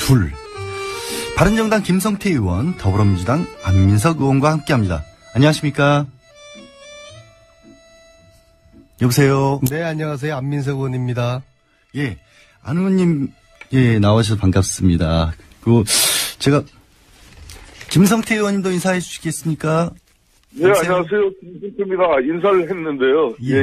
둘. 바른정당 김성태 의원, 더불어민주당 안민석 의원과 함께합니다. 안녕하십니까? 여보세요? 네, 안녕하세요. 안민석 의원입니다. 예, 안 의원님, 예, 나와주셔서 반갑습니다. 제가, 김성태 의원님도 인사해 주시겠습니까? 네, 안녕하세요. 김성태입니다. 인사를 했는데요. 예.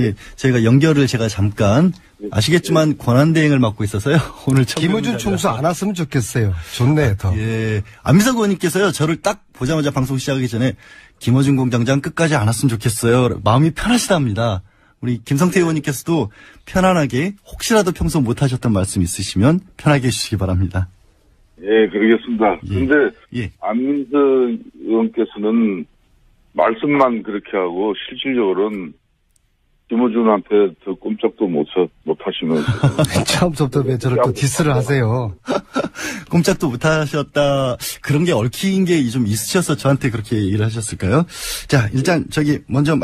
예. 저희가 연결을 제가 잠깐, 아시겠지만 권한대행을 맡고 있어서요. 오늘 처음. 김어준 총수 안 왔으면 좋겠어요. 좋네, 더. 예. 안민석 의원님께서요, 저를 딱 보자마자 방송 시작하기 전에 김어준 공장장 끝까지 안 왔으면 좋겠어요. 마음이 편하시답니다. 우리 김성태 의원님께서도 편안하게 혹시라도 평소 못하셨던 말씀 있으시면 편하게 해주시기 바랍니다. 예, 그러겠습니다. 근데 안민석 의원께서는 말씀만 그렇게 하고 실질적으로는 김어준한테 더 꼼짝도 못 하시면서 처음부터 왜 저를 또 디스를 하세요? 꼼짝도 못 하셨다. 그런 게 얽힌 게 좀 있으셔서 저한테 그렇게 얘기를 하셨을까요? 자, 일단 먼저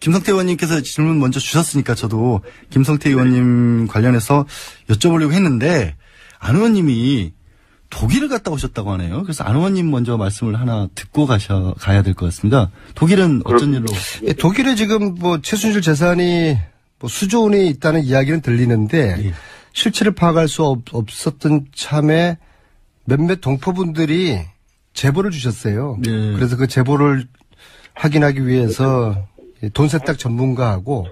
김성태 의원님께서 질문 먼저 주셨으니까 저도 김성태 의원님 관련해서 여쭤보려고 했는데 안 의원님이 독일을 갔다 오셨다고 하네요. 그래서 안 의원님 먼저 말씀을 하나 듣고 가야 될 것 같습니다. 독일은 어쩐 일로? 예, 독일에 지금 최순실 재산이 수조 원이 있다는 이야기는 들리는데 실체를 파악할 수 없었던 참에 몇몇 동포분들이 제보를 주셨어요. 네. 그래서 그 제보를 확인하기 위해서 돈 세탁 전문가하고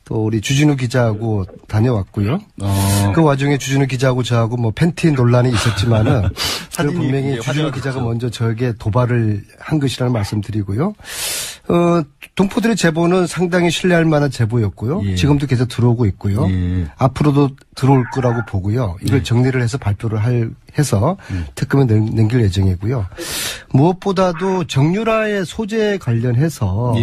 또 우리 주진우 기자하고 다녀왔고요. 그 와중에 주진우 기자하고 저하고 팬티 논란이 있었지만은 그 분명히 주진우 기자가 먼저 저에게 도발을 한 것이라는 말씀드리고요. 동포들의 제보는 상당히 신뢰할 만한 제보였고요. 예. 지금도 계속 들어오고 있고요. 예. 앞으로도 들어올 거라고 보고요. 이걸 정리를 해서 발표를 해서 특검에 넘길 예정이고요. 무엇보다도 정유라의 소재 관련해서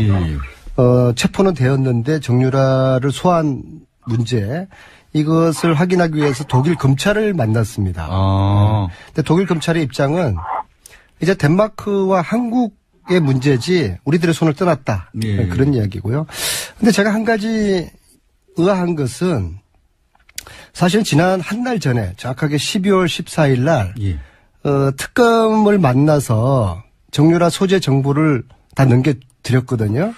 체포는 되었는데 정유라를 소환 문제 이것을 확인하기 위해서 독일 검찰을 만났습니다. 근데 독일 검찰의 입장은 이제 덴마크와 한국의 문제지 우리들의 손을 떠났다. 그런 이야기고요. 근데 제가 한 가지 의아한 것은 사실 지난 한 달 전에 정확하게 12월 14일 날 특검을 만나서 정유라 소재 정보를 다 넘겨드렸거든요.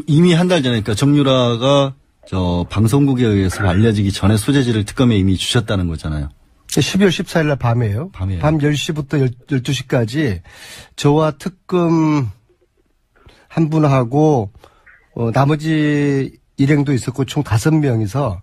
이미 한 달 전에, 그러니까 정유라가 방송국에 의해서 알려지기 전에 소재지를 특검에 이미 주셨다는 거잖아요. 12월 14일 날 밤에요. 밤 10시부터 12시까지 저와 특검 한 분하고 나머지 일행도 있었고 총 5명이서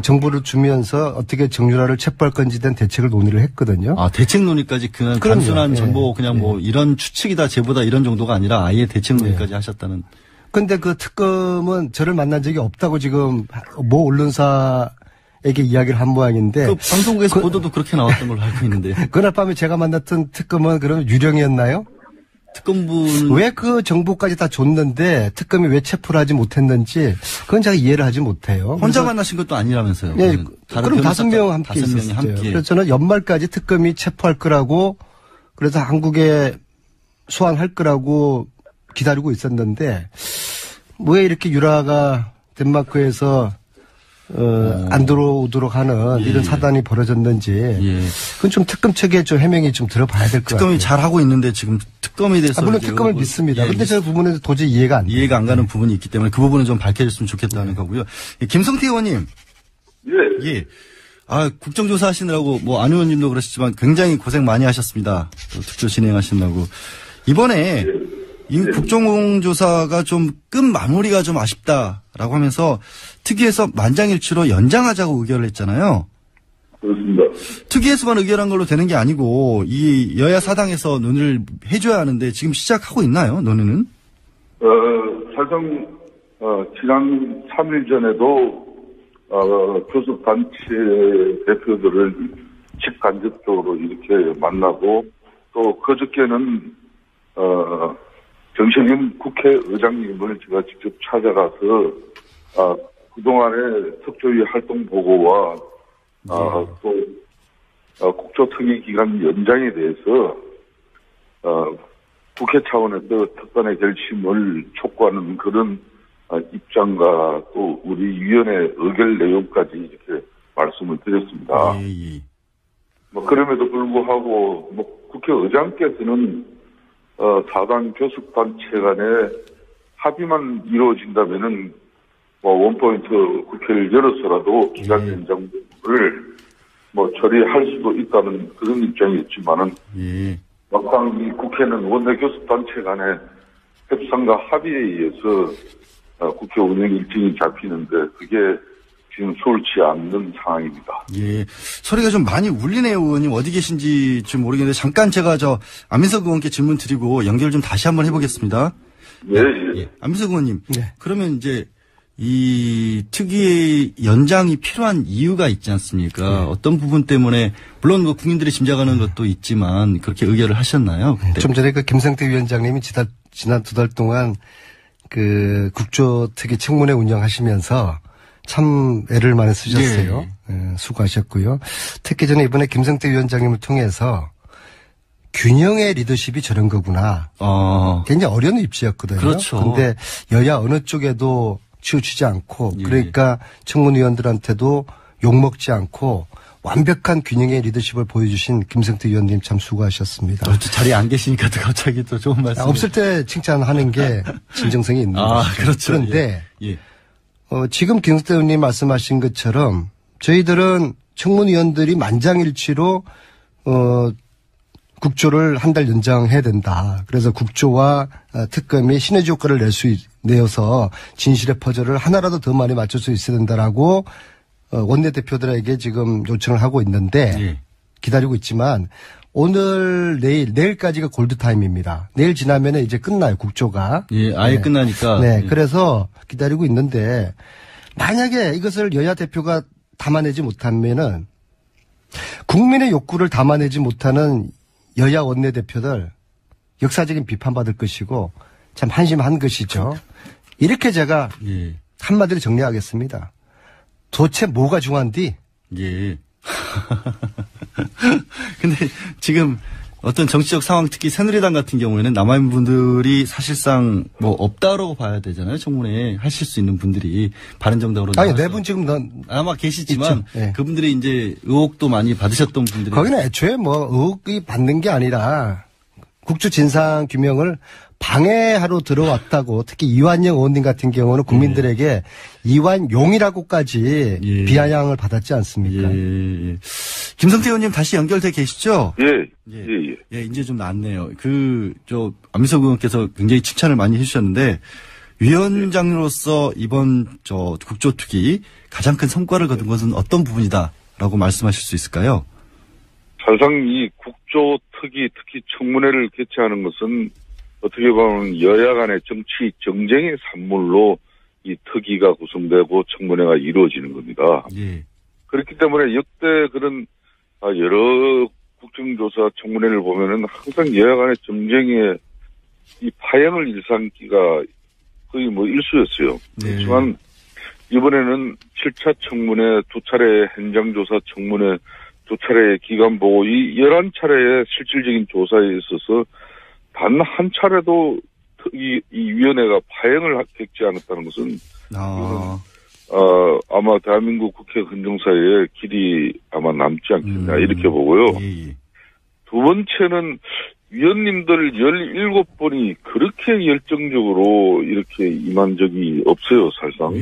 정보를 주면서 어떻게 정유라를 체포할 건지에 대한 대책을 논의를 했거든요. 대책 논의까지 그냥 단순한 정보 그냥 이런 추측이다 제보다 이런 정도가 아니라 아예 대책 논의까지 하셨다는. 근데 그 특검은 저를 만난 적이 없다고 지금 모 언론사에게 이야기를 한 모양인데. 방송국에서 보도도 그렇게 나왔던 걸로 알고 있는데. 그날 밤에 제가 만났던 특검은 그럼 유령이었나요? 특검분. 왜 그 정보까지 다 줬는데 특검이 왜 체포를 하지 못했는지 그건 제가 이해를 하지 못해요. 혼자 만나신 것도 아니라면서요. 예, 그럼 5명 함께 있었어요. 그래서 저는 연말까지 특검이 체포할 거라고 그래서 한국에 소환할 거라고 기다리고 있었는데 왜 이렇게 유라가 덴마크에서 안 들어오도록 하는 이런 사단이 벌어졌는지 그건 좀 특검 측에 좀 해명이 좀 들어봐야 될 것 같아요. 특검이 잘 하고 있는데 지금 특검에 대해서 물론 특검을 믿습니다. 그런데 저 부분에서 도저히 이해가 안 돼요. 이해가 안 가는 부분이 있기 때문에 그 부분은 좀 밝혀졌으면 좋겠다는 거고요. 김성태 의원님. 예. 국정조사 하시느라고 안 의원님도 그러시지만 굉장히 고생 많이 하셨습니다. 또 특조 진행하신다고. 이번에 이 국정조사가 좀 끝 마무리가 좀 아쉽다라고 하면서 특위에서 만장일치로 연장하자고 의결을 했잖아요. 그렇습니다. 특위에서만 의결한 걸로 되는 게 아니고 이 여야 사당에서 논의를 해줘야 하는데 지금 시작하고 있나요? 논의는? 사실 지난 3일 전에도 교섭단체 대표들을 직간접적으로 이렇게 만나고 또 그저께는 정세균 국회의장님을 제가 직접 찾아가서 그동안의 특조위 활동 보고와 또 국조특위 기간 연장에 대해서 국회 차원에서 특단의 결심을 촉구하는 그런 입장과 또 우리 위원회 의결 내용까지 이렇게 말씀을 드렸습니다. 뭐 그럼에도 불구하고 뭐 국회의장께서는 4당 교섭단체 간에 합의만 이루어진다면은 뭐 원포인트 국회를 열어서라도 기간 연장을 뭐 처리할 수도 있다는 그런 입장이었지만은 막상 이 국회는 원내 교섭단체 간의 협상과 합의에 의해서 국회 운영 일정이 잡히는데 그게 지금 수월치 않는 상황입니다. 예. 소리가 좀 많이 울리네요, 의원님. 어디 계신지 좀 모르겠는데 잠깐 제가 안민석 의원께 질문 드리고 연결 좀 다시 한번 해보겠습니다. 네. 예. 안민석 의원님. 네. 그러면 이제 이 특위의 연장이 필요한 이유가 있지 않습니까? 어떤 부분 때문에 물론 뭐 국민들이 짐작하는 것도 있지만 그렇게 의결을 하셨나요? 그때? 좀 전에 그 김성태 위원장님이 지난 2달 동안 그 국조특위 청문회 운영하시면서 참 애를 많이 쓰셨어요. 예, 수고하셨고요. 특히 저는 이번에 김성태 위원장님을 통해서 균형의 리더십이 저런 거구나. 굉장히 어려운 입시였거든요. 그렇죠. 근데 여야 어느 쪽에도 치우치지 않고 그러니까 청문위원들한테도 욕먹지 않고 완벽한 균형의 리더십을 보여주신 김성태 위원님 참 수고하셨습니다. 자리에 안 계시니까 또 갑자기 또 좋은 말씀. 없을 때 칭찬하는 게 진정성이 있는 거죠. 그렇죠. 그런데 지금 김성태 의원님 말씀하신 것처럼 저희들은 청문위원들이 만장일치로 국조를 한 달 연장해야 된다. 그래서 국조와 특검이 시너지 효과를 내어서 진실의 퍼즐을 하나라도 더 많이 맞출 수 있어야 된다라고 원내대표들에게 지금 요청을 하고 있는데 기다리고 있지만 오늘 내일까지가 골드타임입니다. 내일 지나면 이제 끝나요, 국조가. 아예 끝나니까. 네. 그래서 기다리고 있는데 만약에 이것을 여야 대표가 담아내지 못하면은 국민의 욕구를 담아내지 못하는 여야 원내대표들 역사적인 비판받을 것이고 참 한심한 것이죠. 이렇게 제가 한마디로 정리하겠습니다. 도대체 뭐가 중요한디? 근데 지금 어떤 정치적 상황 특히 새누리당 같은 경우에는 남아있는 분들이 사실상 뭐 없다라고 봐야 되잖아요. 청문회 하실 수 있는 분들이 바른정당으로. 아니, 네 분 지금 아마 계시지만 네. 그분들이 이제 의혹도 많이 받으셨던 분들이. 거기는 애초에 뭐 의혹이 받는 게 아니라 국조 진상 규명을 방해하러 들어왔다고 특히 이완영 의원님 같은 경우는 국민들에게 이완용이라고까지 비아냥을 받았지 않습니까? 김성태 의원님 다시 연결돼 계시죠? 예. 이제 좀 낫네요. 안민석 의원께서 굉장히 칭찬을 많이 해주셨는데 위원장으로서 이번 국조특위 가장 큰 성과를 거둔 것은 어떤 부분이다라고 말씀하실 수 있을까요? 사실상 이 국조특위 특히 청문회를 개최하는 것은 어떻게 보면 여야 간의 정치 정쟁의 산물로 이 특위가 구성되고 청문회가 이루어지는 겁니다. 그렇기 때문에 역대 그런 여러 국정조사 청문회를 보면은 항상 여야 간의 정쟁에 이 파행을 일삼기가 거의 뭐 일수였어요. 그렇지만 이번에는 7차 청문회, 2차례 현장조사 청문회, 2차례 기간보고 이 11차례의 실질적인 조사에 있어서 단 한 차례도 이 위원회가 파행을 겪지 않았다는 것은 아마 대한민국 국회 헌정사에 길이 아마 남지 않겠냐 이렇게 보고요. 두 번째는 위원님들 17분이 그렇게 열정적으로 이렇게 임한 적이 없어요, 사실상.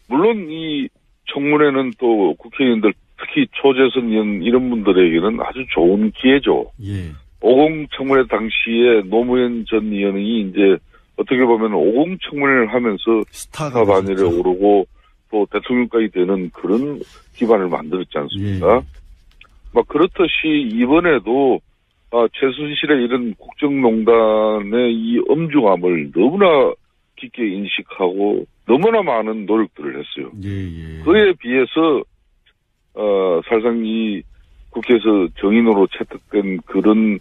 물론 이 청문회는 또 국회의원들 특히 초재선 의원 이런 분들에게는 아주 좋은 기회죠. 50 청문회 당시에 노무현 전 의원이 이제 어떻게 보면 50 청문회를 하면서 스타 반열에 오르고 또 대통령까지 되는 그런 기반을 만들었지 않습니까? 막 그렇듯이 이번에도 최순실의 이런 국정농단의 이 엄중함을 너무나 깊게 인식하고 너무나 많은 노력들을 했어요. 그에 비해서 사실상 이 국회에서 정인으로 채택된 그런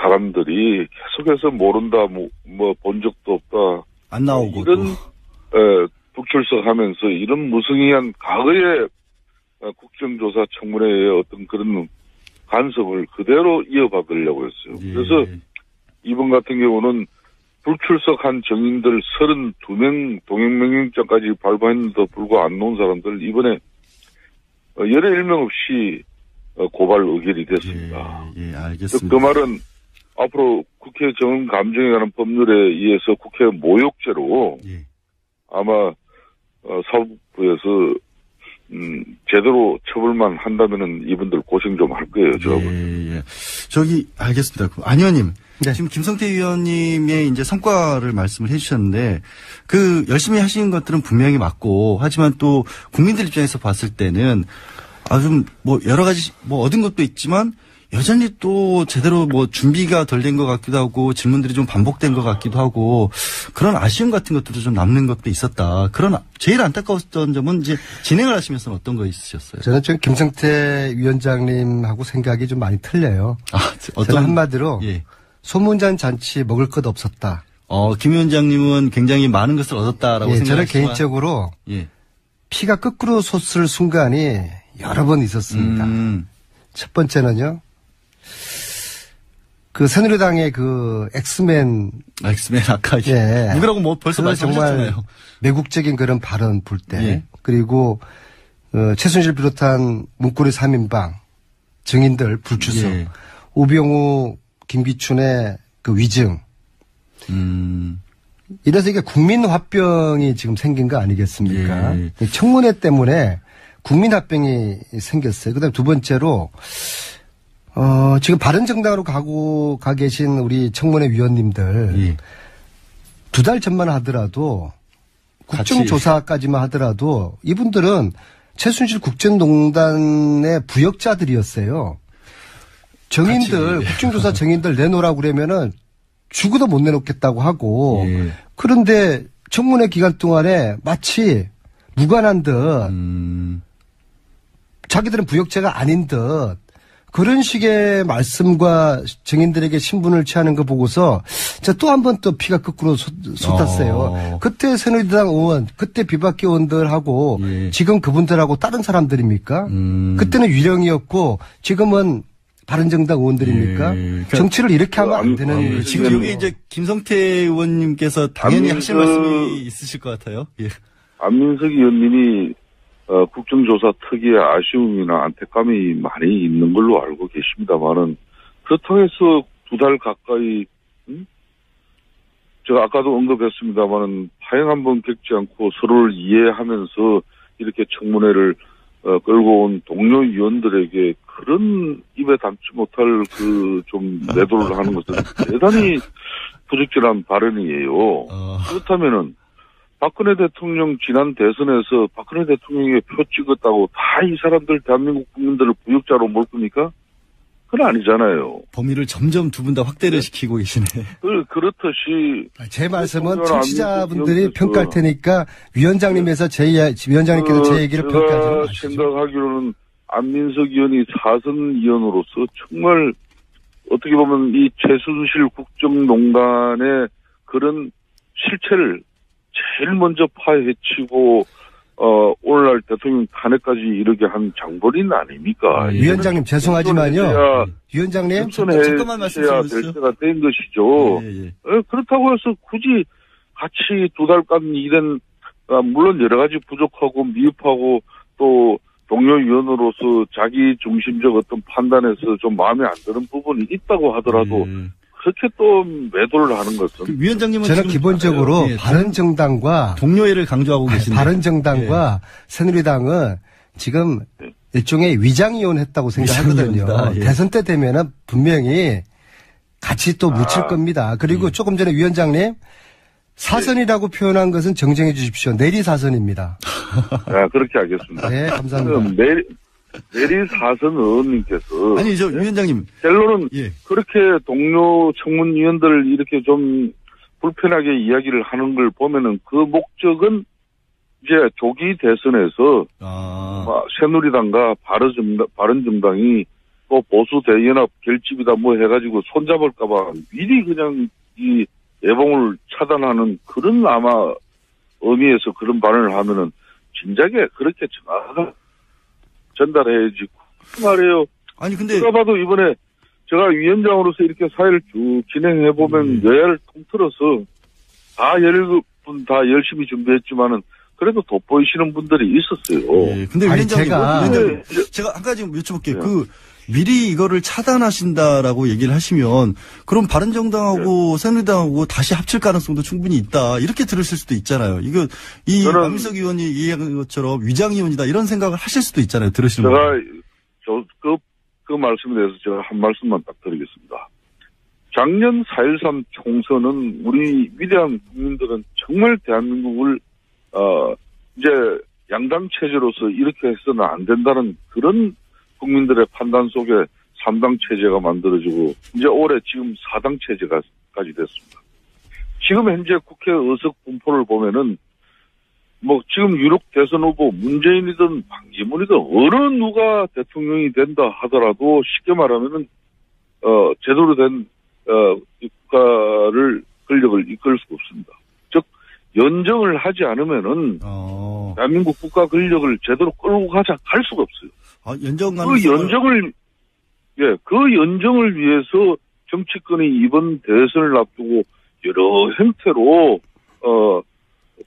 사람들이 계속해서 모른다, 뭐 본 적도 없다. 안 나오고. 이런, 북출석하면서 이런 무성의한 과거의 국정조사 청문회의 어떤 그런 간섭을 그대로 이어받으려고 했어요. 그래서 이번 같은 경우는 불출석한 정인들 32명 동행명령장까지 발부했는데도 불구하고 안 나온 사람들 이번에 열의 일명 없이 고발 의결이 됐습니다. 예, 알겠습니다. 그 말은 앞으로 국회 정은 감정에 관한 법률에 의해서 국회 모욕죄로 아마 사법부에서 제대로 처벌만 한다면은 이분들 고생 좀 할 거예요, 예. 저기 알겠습니다. 안 의원님. 네. 지금 김성태 의원님의 이제 성과를 말씀을 해주셨는데 그 열심히 하시는 것들은 분명히 맞고 하지만 또 국민들 입장에서 봤을 때는 좀 뭐 여러 가지 뭐 얻은 것도 있지만 여전히 또 제대로 뭐 준비가 덜 된 것 같기도 하고 질문들이 좀 반복된 것 같기도 하고 그런 아쉬움 같은 것들도 좀 남는 것도 있었다. 그런 제일 안타까웠던 점은 이제 진행을 하시면서 어떤 거 있으셨어요? 저는 지금 김성태 위원장님하고 생각이 좀 많이 틀려요. 저는 한마디로 소문잔 잔치 먹을 것 없었다. 김 위원장님은 굉장히 많은 것을 얻었다라고 생각하시지만 저는 개인적으로 피가 거꾸로 솟을 순간이 여러 번 있었습니다. 첫 번째는요. 그 새누리당의 그 엑스맨 아까 누구라고 뭐 벌써 말씀하셨잖아요. 정말 매국적인 그런 발언 볼 때 그리고 최순실 비롯한 문고리 3인방 증인들 불출석 우병우 김기춘의 그 위증 이래서 이게 국민 화병이 지금 생긴 거 아니겠습니까? 청문회 때문에 국민 화병이 생겼어요. 그다음 두 번째로 지금 바른정당으로 가 계신 우리 청문회 위원님들 2달 전만 하더라도 국정조사까지만 하더라도 이분들은 최순실 국정농단의 부역자들이었어요. 정인들 국정조사 정인들 내놓으라고 그러면은 죽어도 못 내놓겠다고 하고 그런데 청문회 기간 동안에 마치 무관한 듯 자기들은 부역자가 아닌 듯 그런 식의 말씀과 증인들에게 신분을 취하는 거 보고서 제가 또 한 번 또 피가 거꾸로 솟았어요. 그때 새누리당 의원, 그때 비박계 의원들하고 지금 그분들하고 다른 사람들입니까? 그때는 유령이었고 지금은 바른정당 의원들입니까? 정치를 이렇게 하면 안 되는. 지금 여기 이제 김성태 의원님께서 당연히 하실 말씀이 있으실 것 같아요. 안민석 의원님이 국정조사 특유의 아쉬움이나 안타까움이 많이 있는 걸로 알고 계십니다만은 그렇다고 해서 2달 가까이 제가 아까도 언급했습니다만은 파행 한번 겪지 않고 서로를 이해하면서 이렇게 청문회를 끌고 온 동료 위원들에게 그런 입에 담지 못할 그 좀 매도를 하는 것은 대단히 부적절한 발언이에요. 그렇다면은 박근혜 대통령 지난 대선에서 박근혜 대통령에게 표 찍었다고 다 이 사람들 대한민국 국민들을 부역자로 몰 겁니까? 그건 아니잖아요. 범위를 점점 두 분 다 확대를 시키고 계시네. 그렇듯이 제 말씀은 청취자분들이 평가할 테니까 위원장님께서 제 얘기를 평가하지 마시죠. 제가 생각하기로는 안민석 의원이 사선 의원으로서 정말 어떻게 보면 이 최순실 국정농단의 그런 실체를 제일 먼저 파헤치고 오늘날 대통령 탄핵까지 이르게 한 장본인 아닙니까? 위원장님 죄송하지만요. 위원장님 잠깐만 말씀해 주세요. 될 때가 된 것이죠. 그렇다고 해서 굳이 같이 2달간 일은 물론 여러 가지 부족하고 미흡하고 또 동료 위원으로서 자기 중심적 어떤 판단에서 좀 마음에 안 드는 부분이 있다고 하더라도 그렇게 또 매도를 하는 것은 위원장님은 저는 기본적으로 바른정당과 동료애를 강조하고 계신데 바른정당과 새누리당은 지금 일종의 위장이혼했다고 생각하거든요. 대선 때 되면은 분명히 같이 또 묻힐 겁니다. 그리고 조금 전에 위원장님 사선이라고 표현한 것은 정정해 주십시오. 내리사선입니다. 그렇게 하겠습니다. 네, 감사합니다. 내리사선 의원님께서 아니 위원장님 결론은 그렇게 동료 청문위원들을 이렇게 좀 불편하게 이야기를 하는 걸 보면은 그 목적은 이제 조기 대선에서 새누리당과 바른정당이 또 보수 대연합 결집이다 뭐 해가지고 손잡을까봐 미리 그냥 이 예봉을 차단하는 그런 아마 의미에서 그런 발언을 하면은 진작에 그렇게 정확하게 전달해야지. 그 말이에요. 아니 근데 제가 봐도 이번에 제가 위원장으로서 이렇게 사회를 쭉 진행해 보면 여야를 통틀어서 다 17분 다 열심히 준비했지만은 그래도 돋보이시는 분들이 있었어요. 예. 근데 위원장님, 제가 한 가지 여쭤볼게요. 미리 이거를 차단하신다라고 얘기를 하시면 그럼 바른정당하고 새누리당하고 다시 합칠 가능성도 충분히 있다. 이렇게 들으실 수도 있잖아요. 이거 안민석 의원이 얘기한 것처럼 위장이론이다 이런 생각을 하실 수도 있잖아요. 들으시는 분. 제가 그 말씀에 대해서 제가 한 말씀만 딱 드리겠습니다. 작년 4.13 총선은 우리 위대한 국민들은 정말 대한민국을 이제 양당 체제로서 이렇게 해서는 안 된다는 그런 국민들의 판단 속에 3당 체제가 만들어지고 이제 올해 지금 4당 체제까지 됐습니다. 지금 현재 국회 의석 분포를 보면은 뭐 지금 유력 대선 후보 문재인이든 반기문이든 어느 누가 대통령이 된다 하더라도 쉽게 말하면은 제대로 된 국가를 권력을 이끌 수가 없습니다. 즉 연정을 하지 않으면은 대한민국 국가 권력을 제대로 끌고 갈 수가 없어요. 그 연정을 위해서 정치권이 이번 대선을 앞두고 여러 형태로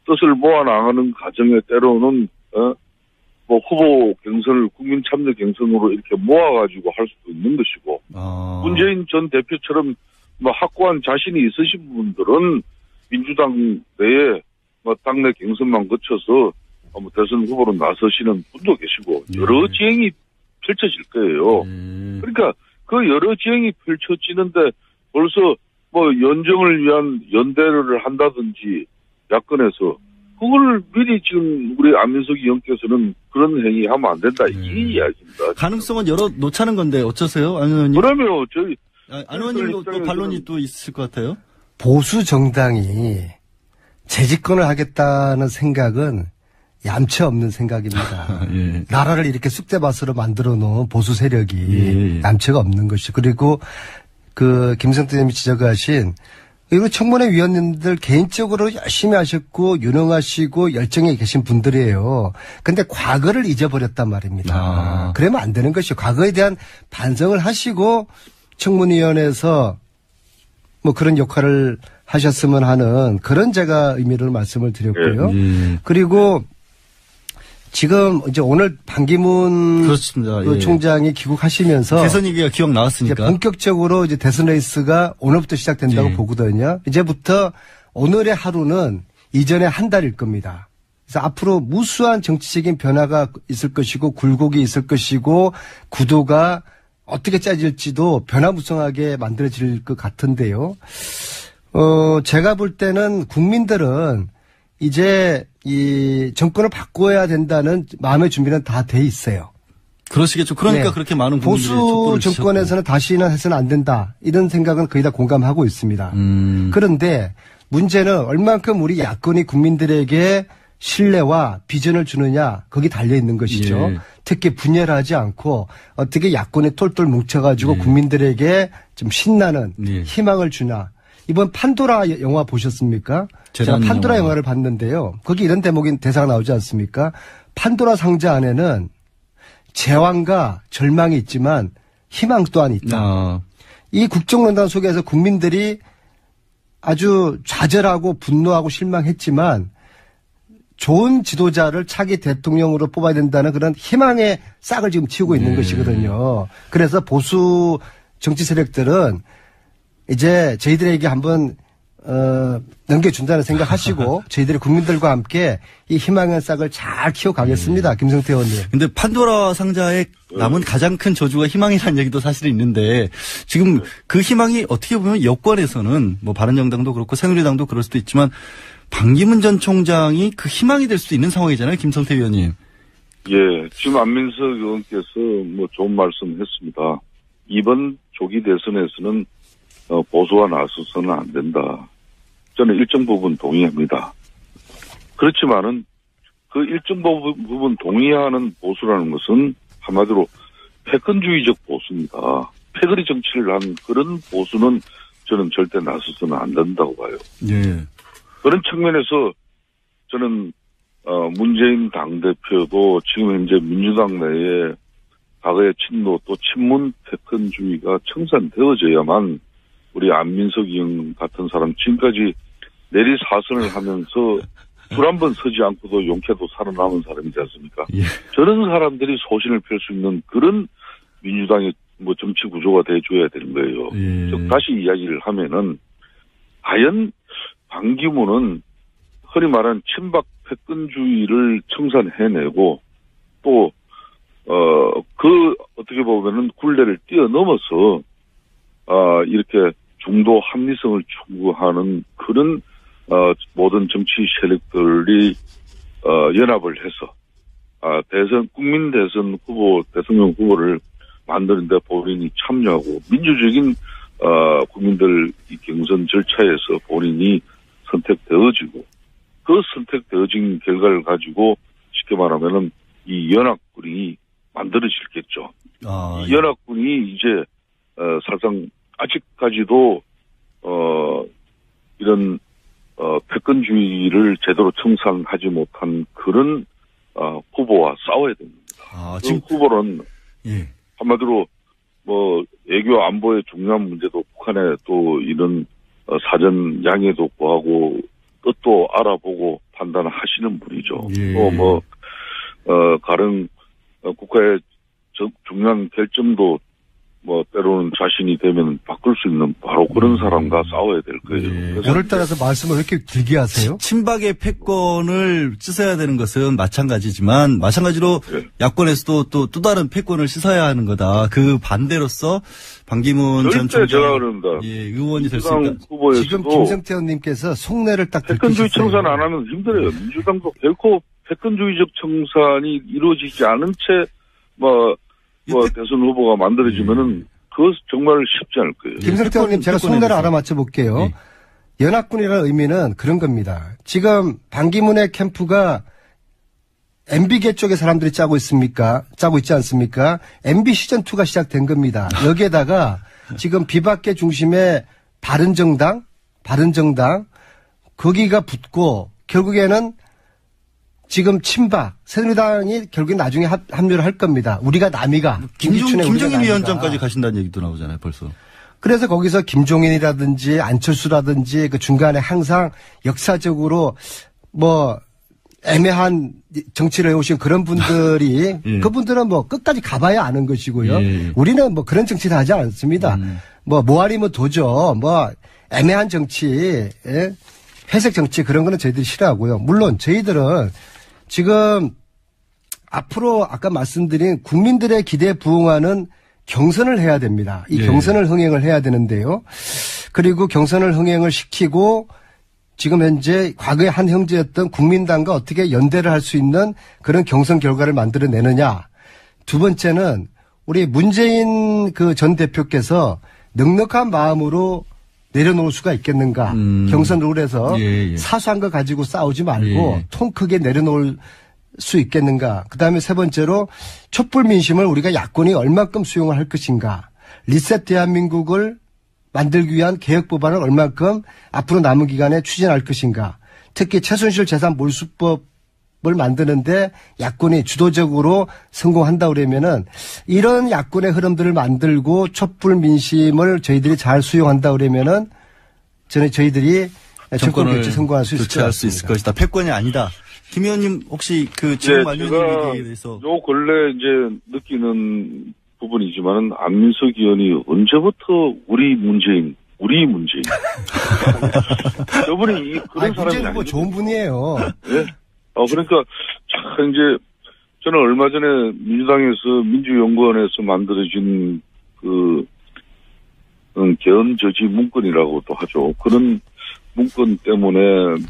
뜻을 모아나가는 과정에 때로는 뭐 후보 경선을 국민 참여 경선으로 이렇게 모아가지고 할 수도 있는 것이고 문재인 전 대표처럼 뭐 확고한 자신이 있으신 분들은 민주당 내에 뭐 당내 경선만 거쳐서 뭐 대선 후보로 나서시는 분도 계시고 여러 지형이 펼쳐질 거예요. 그러니까 그 여러 지형이 펼쳐지는데 벌써 뭐 연정을 위한 연대를 한다든지 야권에서 그걸 미리 지금 우리 안민석 의원께서는 그런 행위 하면 안 된다 이 이야기입니다. 가능성은 열어 놓자는 건데 어쩌세요, 안 의원님? 그러면 저희 안 의원님도 또 반론이 또 있을 것 같아요. 보수 정당이 재집권을 하겠다는 생각은 얌체 없는 생각입니다. 예. 나라를 이렇게 쑥대밭으로 만들어 놓은 보수 세력이 얌체가 없는 것이. 그리고 김성태 님이 지적하신 그리고 청문회 위원님들 개인적으로 열심히 하셨고 유능하시고 열정에 계신 분들이에요. 근데 과거를 잊어버렸단 말입니다. 그러면 안 되는 것이요. 과거에 대한 반성을 하시고 청문위원회에서 뭐 그런 역할을 하셨으면 하는 그런 제가 의미로 말씀을 드렸고요. 그리고 지금 이제 오늘 반기문 그렇습니다. 총장이 귀국하시면서 대선 얘기가 기억 나왔으니까 이제 본격적으로 이제 대선 레이스가 오늘부터 시작된다고 보거든요. 이제부터 오늘의 하루는 이전의 한 달일 겁니다. 그래서 앞으로 무수한 정치적인 변화가 있을 것이고 굴곡이 있을 것이고 구도가 어떻게 짜질지도 변화무쌍하게 만들어질 것 같은데요. 제가 볼 때는 국민들은 이제 이 정권을 바꿔야 된다는 마음의 준비는 다 돼 있어요. 그러시겠죠. 그러니까 그렇게 많은 국민들이 보수 정권에서는 다시는 해서는 안 된다. 이런 생각은 거의 다 공감하고 있습니다. 그런데 문제는 얼만큼 우리 야권이 국민들에게 신뢰와 비전을 주느냐 거기 달려 있는 것이죠. 특히 분열하지 않고 어떻게 야권이 똘똘 뭉쳐가지고 국민들에게 좀 신나는 희망을 주나. 이번 판도라 영화 보셨습니까? 제가 판도라 영화를 봤는데요. 거기 이런 대사가 나오지 않습니까? 판도라 상자 안에는 제왕과 절망이 있지만 희망 또한 있다. 이 국정농단 속에서 국민들이 아주 좌절하고 분노하고 실망했지만 좋은 지도자를 차기 대통령으로 뽑아야 된다는 그런 희망의 싹을 지금 틔우고 있는 것이거든요. 그래서 보수 정치 세력들은 이제 저희들에게 한번 넘겨준다는 생각하시고 저희들이 국민들과 함께 이 희망의 싹을 잘 키워가겠습니다. 김성태 의원님. 근데 판도라 상자에 남은 가장 큰 저주가 희망이라는 얘기도 사실은 있는데 지금 그 희망이 어떻게 보면 여권에서는 뭐 바른정당도 그렇고 새누리당도 그럴 수도 있지만 반기문 전 총장이 그 희망이 될 수 있는 상황이잖아요. 김성태 의원님. 예. 지금 안민석 의원께서 뭐 좋은 말씀 했습니다. 이번 조기 대선에서는 보수가 나서서는 안 된다. 저는 일정 부분 동의합니다. 그렇지만은 그 일정 부분 동의하는 보수라는 것은 한마디로 패권주의적 보수입니다. 패거리 정치를 한 그런 보수는 저는 절대 나서서는 안 된다고 봐요. 그런 측면에서 저는 문재인 당대표도 지금 현재 민주당 내에 과거의 친노 또 친문 패권주의가 청산되어져야만 우리 안민석 의원 같은 사람 지금까지 내리사선을 하면서 줄 한 번 서지 않고도 용케도 살아남은 사람이지 않습니까? 예. 저런 사람들이 소신을 펼 수 있는 그런 민주당의 뭐 정치 구조가 돼줘야 되는 거예요. 예. 즉 다시 이야기를 하면은 과연 반기문은 흔히 말하는 친박 패권주의를 청산해내고 또 어떻게 보면은 굴레를 뛰어넘어서 이렇게 중도 합리성을 추구하는 그런 모든 정치 세력들이 연합을 해서 국민 대선 후보, 대통령 후보를 만드는데 본인이 참여하고 민주적인 국민들 이 경선 절차에서 본인이 선택되어지고 그 선택되어진 결과를 가지고 쉽게 말하면은 이 연합군이 만들어지겠죠. 이 연합군이 이제 사실상 아직까지도 이런 패권주의를 제대로 청산하지 못한 그런 후보와 싸워야 됩니다. 지금 후보는 예. 한마디로 뭐 외교 안보의 중요한 문제도 북한의 또 이런 사전 양해도 구하고 뜻도 알아보고 판단하시는 분이죠. 예. 또 뭐 가령 국가의 중요한 결정도 뭐 때로는 자신이 되면 바꿀 수 있는 바로 그런 사람과 싸워야 될 거예요. 예. 오늘따라서 말씀을 왜 이렇게 길게 하세요? 친박의 패권을 씻어야 되는 것은 마찬가지지만 마찬가지로 예. 야권에서도 또 다른 패권을 씻어야 하는 거다. 그 반대로서 반기문 전 총장 의원이 될 수 있다. 지금 김성태 의원님께서 속내를 딱 패권주의 청산 안 하면 힘들어요. 민주당도 결코 패권주의적 청산이 이루어지지 않은 채 대선 후보가 만들어지면은 그것 정말 쉽지 않을 거예요. 김성태 의원님 제가 속내를 알아맞혀 볼게요. 네. 연합군이라는 의미는 그런 겁니다. 지금 반기문의 캠프가 MB계 쪽의 사람들이 짜고 있지 않습니까? MB 시즌2가 시작된 겁니다. 여기에다가 지금 비박계 중심의 바른정당 거기가 붙고 결국에는 지금 친박, 새누리당이 결국엔 나중에 합류를 할 겁니다. 우리가 남이가. 김종인 위원장까지 가신다는 얘기도 나오잖아요, 벌써. 그래서 거기서 김종인이라든지 안철수라든지 그 중간에 항상 역사적으로 애매한 정치를 해오신 그런 분들이 예. 그분들은 끝까지 가봐야 아는 것이고요. 예. 우리는 그런 정치를 하지 않습니다. 아니면 도저, 애매한 정치, 예? 회색 정치 그런 거는 저희들이 싫어하고요. 물론 저희들은 지금 앞으로 아까 말씀드린 국민들의 기대에 부응하는 경선을 해야 됩니다. 이 경선을 흥행을 해야 되는데요. 그리고 경선을 흥행을 시키고 지금 현재 과거의 한 형제였던 국민당과 어떻게 연대를 할 수 있는 그런 경선 결과를 만들어내느냐. 두 번째는 우리 문재인 그 전 대표께서 넉넉한 마음으로 내려놓을 수가 있겠는가. 경선 룰에서 사소한 거 가지고 싸우지 말고 통 크게 내려놓을 수 있겠는가. 그다음에 세 번째로 촛불 민심을 우리가 야권이 얼만큼 수용을 할 것인가. 리셋 대한민국을 만들기 위한 개혁 법안을 얼만큼 앞으로 남은 기간에 추진할 것인가. 특히 최순실 재산 몰수법을 만드는데 야권이 주도적으로 성공한다 그러면은 이런 야권의 흐름들을 만들고 촛불 민심을 저희들이 잘 수용한다 그러면은 저희들이 정권 교체 성공할 수 있을 것이다. 패권이 아니다. 김 의원님 혹시 지금 의원님 얘기에 대해서 요 근래 이제 느끼는 부분이지만은 안민석 의원이 언제부터 우리 문재인 저분이 그런 사람이 아니고 좋은 분이에요. 네? 그러니까 참 이제 저는 얼마 전에 민주당에서 민주연구원에서 만들어진 개헌저지 문건이라고도 하죠. 그런 문건 때문에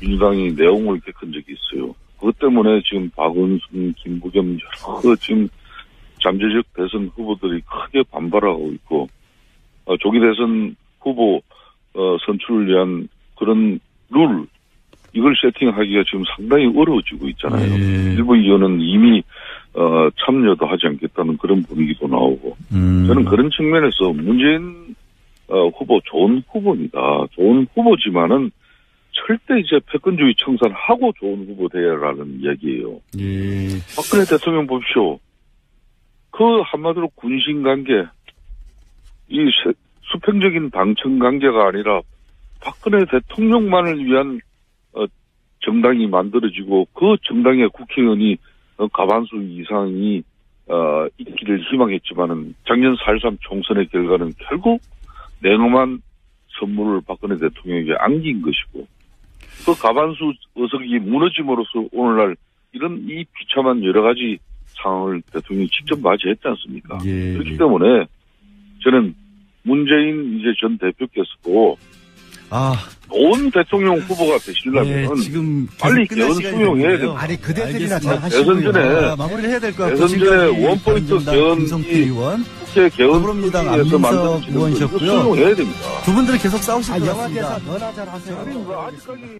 민주당이 내용을 개헌 적이 있어요. 그것 때문에 지금 박원순, 김부겸 여러 지금 잠재적 대선 후보들이 크게 반발하고 있고 조기 대선 후보 선출을 위한 그런 룰 이걸 세팅하기가 지금 상당히 어려워지고 있잖아요. 일부 의원은 이미 참여도 하지 않겠다는 그런 분위기도 나오고 저는 그런 측면에서 문재인 후보 좋은 후보입니다. 좋은 후보지만은 절대 이제 패권주의 청산하고 좋은 후보 되라는 이야기예요. 박근혜 대통령 보십시오. 그 한마디로 군신관계, 이 수평적인 당청 관계가 아니라 박근혜 대통령만을 위한 정당이 만들어지고 그 정당의 국회의원이 과반수 이상이 있기를 희망했지만은 작년 4.13 총선의 결과는 결국 냉엄한 선물을 박근혜 대통령에게 안긴 것이고 그 과반수 의석이 무너짐으로써 오늘날 이런 이 비참한 여러 가지 상황을 대통령이 직접 맞이했지 않습니까? 예, 그렇기 때문에 저는 문재인 이제 전 대표께서도 온 대통령 후보가 되시려면 지금 빨리 개헌 수용해야 됩니다. 아니 그대들이나 잘 대선 하시고요. 전에 마무리를 해야 될 것 같고 대선 전에 원포인트 개헌이 김성태 의원, 국회 개헌 더불어민주당 에서 안민석 만든 의원이셨고요. 수용해야 됩니다. 두 분들은 계속 싸우실 것 영화대사 같습니다. 너나 잘 하세요. 아직까지